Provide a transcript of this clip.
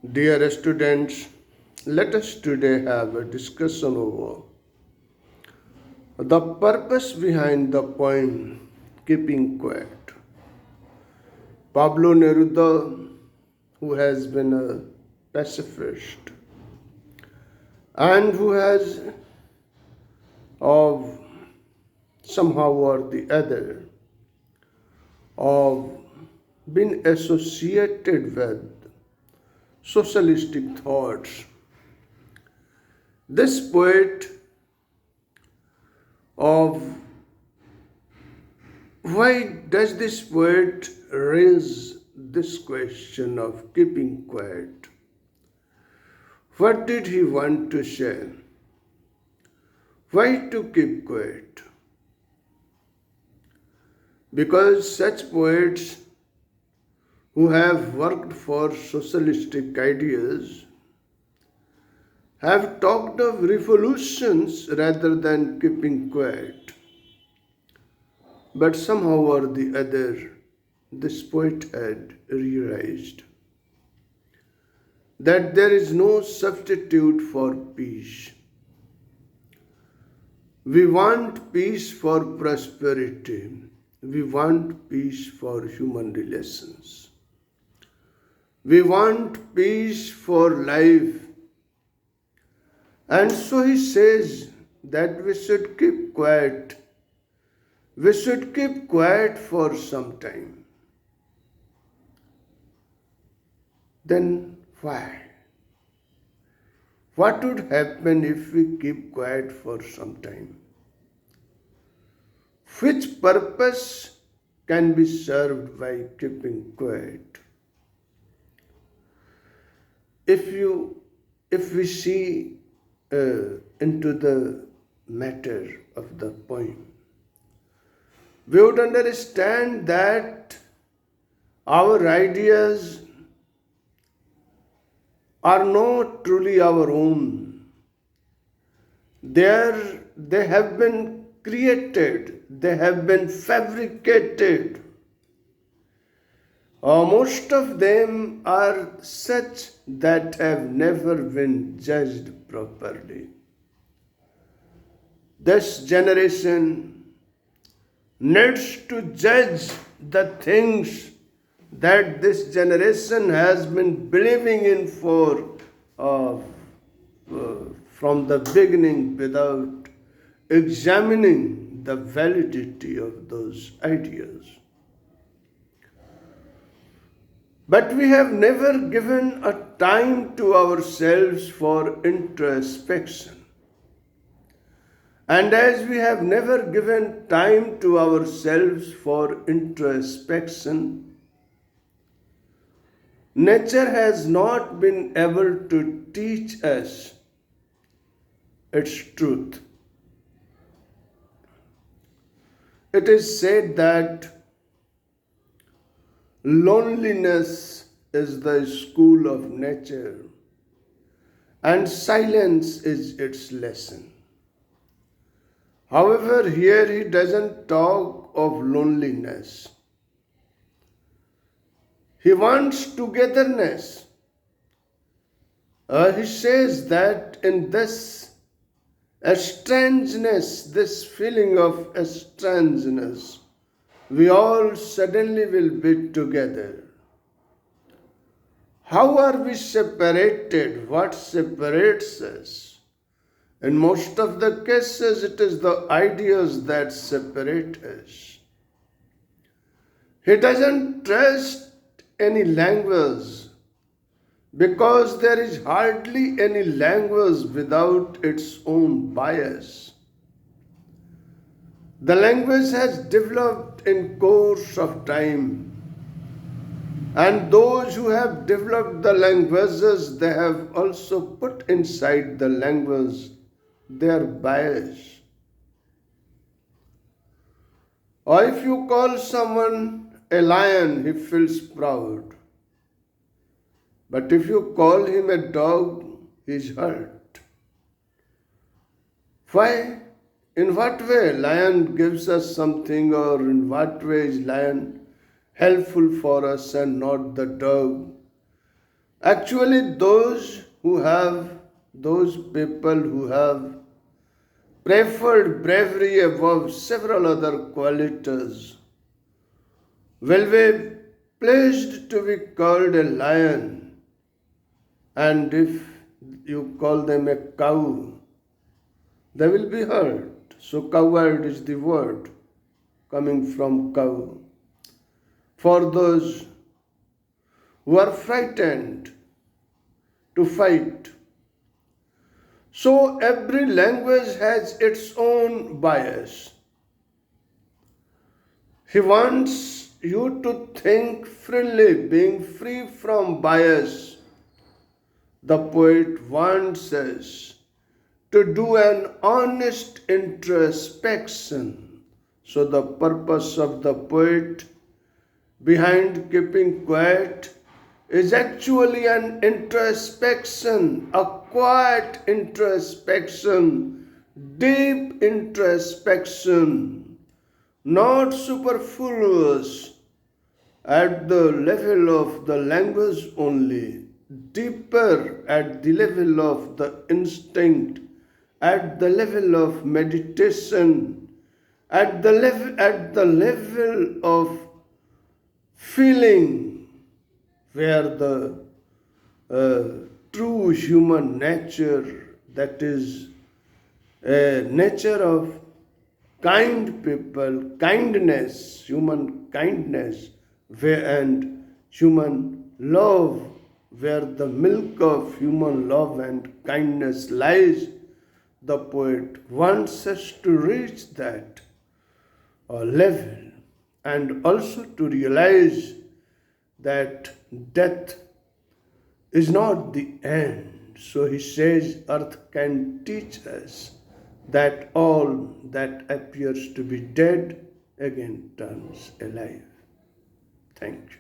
Dear students, let us today have a discussion over the purpose behind the poem Keeping Quiet. Pablo Neruda, who has been a pacifist and who has, of somehow or the other, of been associated with socialistic thoughts. This poet of why does this poet raise this question of keeping quiet? What did he want to say? Why to keep quiet? Because such poets who have worked for socialistic ideas have talked of revolutions rather than keeping quiet. But somehow or the other, this poet had realized that there is no substitute for peace. We want peace for prosperity. We want peace for human relations. We want peace for life. And so he says that we should keep quiet. We should keep quiet for some time. Then why? What would happen if we keep quiet for some time? Which purpose can be served by keeping quiet? If we see into the matter of the poem, we would understand that our ideas are not truly our own. They have been created, they have been fabricated. Most of them are such that have never been judged properly. This generation needs to judge the things that this generation has been believing in from the beginning without examining the validity of those ideas. But we have never given a time to ourselves for introspection. And as we have never given time to ourselves for introspection, nature has not been able to teach us its truth. It is said that loneliness is the school of nature and silence is its lesson. However, here he doesn't talk of loneliness. He wants togetherness. He says that in this strangeness, this feeling of strangeness, we all suddenly will be together. How are we separated? What separates us? In most of the cases, it is the ideas that separate us. He doesn't trust any language because there is hardly any language without its own bias. The language has developed in course of time, and those who have developed the languages, they have also put inside the language their bias. Or if you call someone a lion, he feels proud. But if you call him a dog, he is hurt. Why? In what way lion gives us something, or in what way is lion helpful for us and not the dog? Actually, those people who have preferred bravery above several other qualities will be pleased to be called a lion, and if you call them a cow, they will be hurt. So, coward is the word coming from cow. For those who are frightened to fight. So, every language has its own bias. He wants you to think freely, being free from bias. The poet wants us to do an honest introspection. So, the purpose of the poet behind keeping quiet is actually an introspection, a quiet introspection, deep introspection, not superfluous at the level of the language only, deeper at the level of the instinct, at the level of meditation, at the level of feeling, where the true human nature, that is a nature of kind people, kindness, human kindness, and human love, where the milk of human love and kindness lies, the poet wants us to reach that level, and also to realize that death is not the end. So he says, earth can teach us that all that appears to be dead again turns alive. Thank you.